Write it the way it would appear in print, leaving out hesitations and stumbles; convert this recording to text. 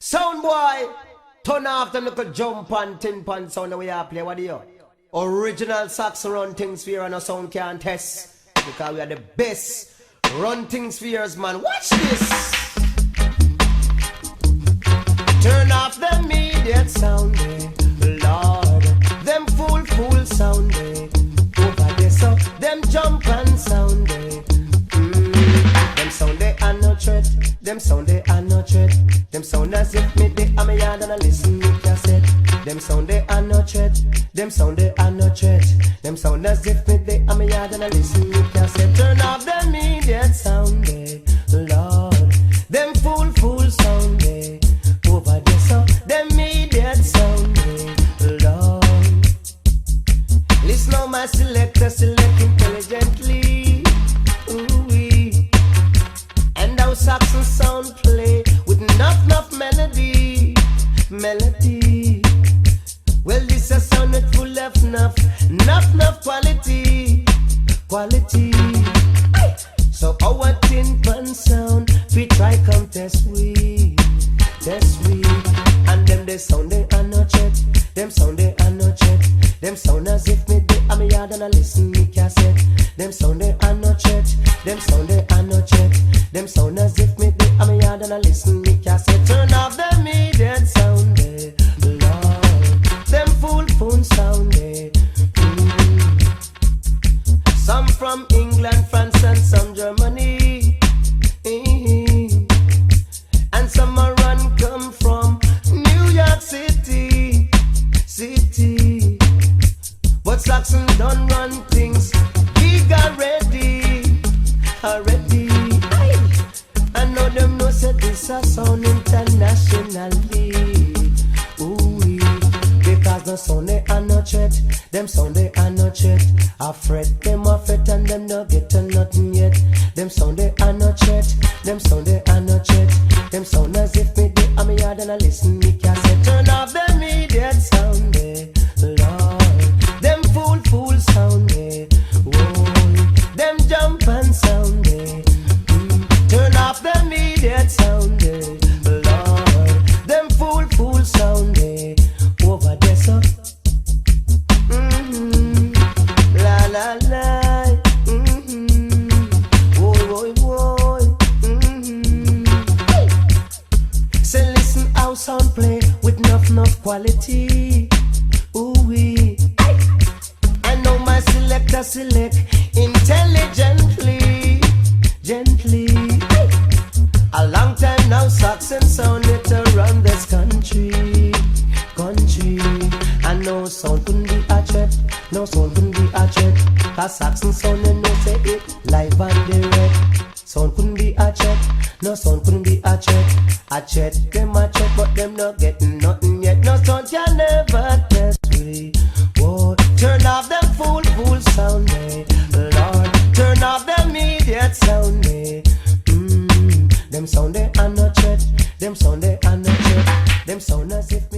Sound boy, turn off them little jump and tin pan sound the way I play. What do you? Original sax run things for you and a sound can't test. Because we are the best run things for yours, man. Watch this. Turn off the immediate sound, Lord. Them fool sound, over there so them jump and sound, Them sound they are no threat. Them sound they are no threat. Them sound as if me they am a yard and I listen with cassette. Them sound they are no threat. Them sound they are no threat. Them sound as if me they am a yard and I listen with cassette. Turn off the immediate sound, Lord. Them fool sound, over there so them immediate sound, Lord. Listen now my selector select intelligently, ooh-wee. And how Saxon sound play with enough melody. Well, this a sound that full of enough quality. So our tin pan sound, we try come test we. And them they sound they are no threat. Them sound they are no threat. Them sound as if me they am a yard and I listen me cassette. Them sound they are no threat. Them sound they are no threat. Them sound as if me they am a yard and I listen me cassette. Turn off the immediate sound, Lord. Them fool sound, Some from England, France and some Germany, and some are run come from New York City. But Saxon done run things big already. I know them know say this a sound internationally. Ooh, because the sound they are no threat. Them sound they are no threat. I fret them a fret and them no get to nothing yet. Them sound they are no threat. Them sound they are no threat. Them sound as if me they am a yard and I listen me cassette. Turn off the immediate sound, Lord. Them fool sound, whoa. Them jump and sound, Turn off the immediate sound, Lord. Them fool sound, over there so. La la la. Boy. Say listen how sound play with enough quality. Ooh-wee. I know my selector select intelligently, gently. A long time now Saxon sound it around this country. I know sound couldn't be a threat. No sound couldn't be a threat. Cause Saxon sound and no say it live and direct. Sound couldn't be a threat. No sound couldn't be a threat. A threat, them a threat, but them not getting nothing yet. No sound can never test we. Whoa, turn off them fool sound, Lord. Turn off the immediate sound, Them sound they are no threat. Them sound they are no threat. Them sound as if